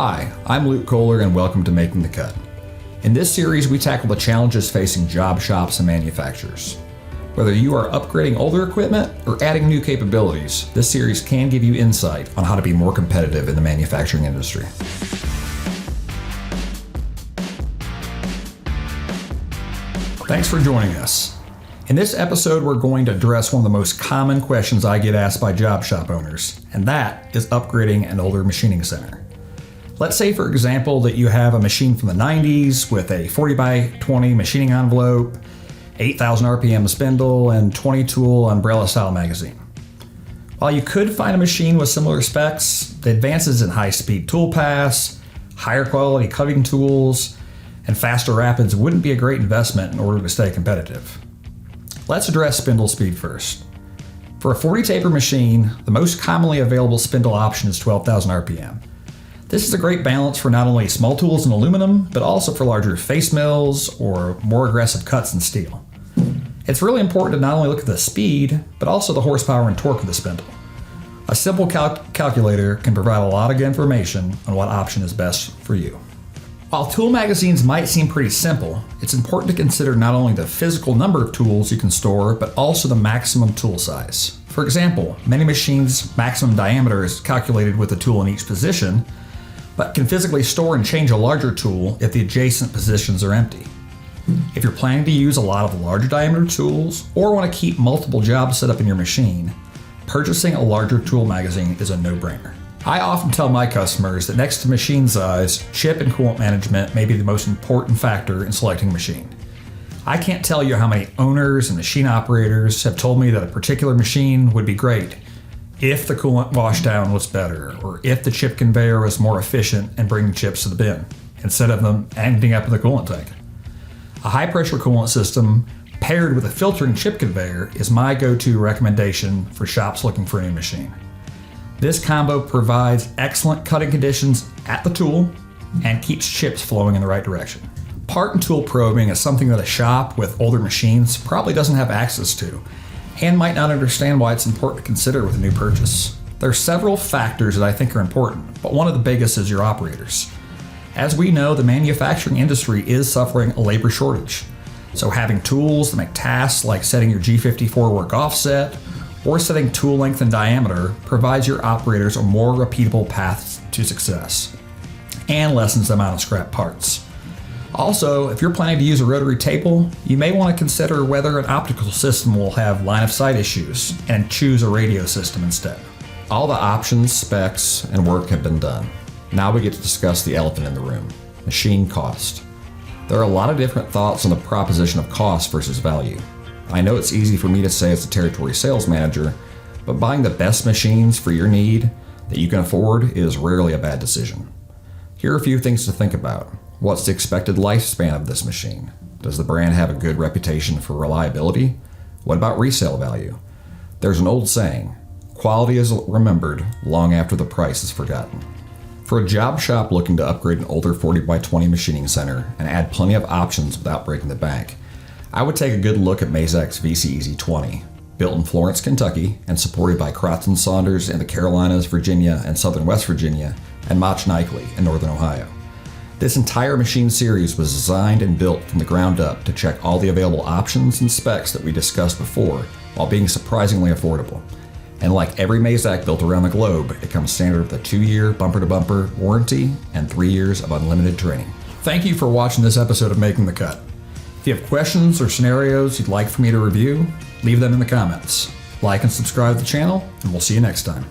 Hi, I'm Luke Kohler and welcome to Making the Cut. In this series, we tackle the challenges facing job shops and manufacturers. Whether you are upgrading older equipment or adding new capabilities, this series can give you insight on how to be more competitive in the manufacturing industry. Thanks for joining us. In this episode, we're going to address one of the most common questions I get asked by job shop owners, and that is upgrading an older machining center. Let's say, for example, that you have a machine from the 90s with a 40x20 machining envelope, 8,000 RPM spindle, and 20-tool umbrella-style magazine. While you could find a machine with similar specs, the advances in high-speed tool pass, higher quality cutting tools, and faster rapids wouldn't be a great investment in order to stay competitive. Let's address spindle speed first. For a 40 taper machine, the most commonly available spindle option is 12,000 RPM. This is a great balance for not only small tools in aluminum, but also for larger face mills or more aggressive cuts in steel. It's really important to not only look at the speed, but also the horsepower and torque of the spindle. A simple calculator can provide a lot of information on what option is best for you. While tool magazines might seem pretty simple, it's important to consider not only the physical number of tools you can store, but also the maximum tool size. For example, many machines' maximum diameter is calculated with a tool in each position, but can physically store and change a larger tool if the adjacent positions are empty. If you're planning to use a lot of larger diameter tools or want to keep multiple jobs set up in your machine, purchasing a larger tool magazine is a no-brainer. I often tell my customers that next to machine size, chip and coolant management may be the most important factor in selecting a machine. I can't tell you how many owners and machine operators have told me that a particular machine would be great if the coolant washdown was better, or if the chip conveyor was more efficient in bringing chips to the bin, instead of them ending up in the coolant tank. A high-pressure coolant system paired with a filtering chip conveyor is my go-to recommendation for shops looking for a new machine. This combo provides excellent cutting conditions at the tool and keeps chips flowing in the right direction. Part and tool probing is something that a shop with older machines probably doesn't have access to, and might not understand why it's important to consider with a new purchase. There are several factors that I think are important, but one of the biggest is your operators. As we know, the manufacturing industry is suffering a labor shortage, so having tools that make tasks like setting your G54 work offset or setting tool length and diameter provides your operators a more repeatable path to success and lessens the amount of scrap parts. Also, if you're planning to use a rotary taple, you may want to consider whether an optical system will have line of sight issues and choose a radio system instead. All the options, specs, and work have been done. Now we get to discuss the elephant in the room, machine cost. There are a lot of different thoughts on the proposition of cost versus value. I know it's easy for me to say as a territory sales manager, but buying the best machines for your need that you can afford is rarely a bad decision. Here are a few things to think about. What's the expected lifespan of this machine? Does the brand have a good reputation for reliability? What about resale value? There's an old saying, quality is remembered long after the price is forgotten. For a job shop looking to upgrade an older 40x20 machining center and add plenty of options without breaking the bank, I would take a good look at Mazak's VC-EZ 20, built in Florence, Kentucky, and supported by Crotts & Saunders in the Carolinas, Virginia, and Southern West Virginia, and Mach in Northern Ohio. This entire machine series was designed and built from the ground up to check all the available options and specs that we discussed before, while being surprisingly affordable. And like every Mazak built around the globe, it comes standard with a 2-year bumper-to-bumper warranty and 3 years of unlimited training. Thank you for watching this episode of Making the Cut. If you have questions or scenarios you'd like for me to review, leave them in the comments. Like and subscribe to the channel, and we'll see you next time.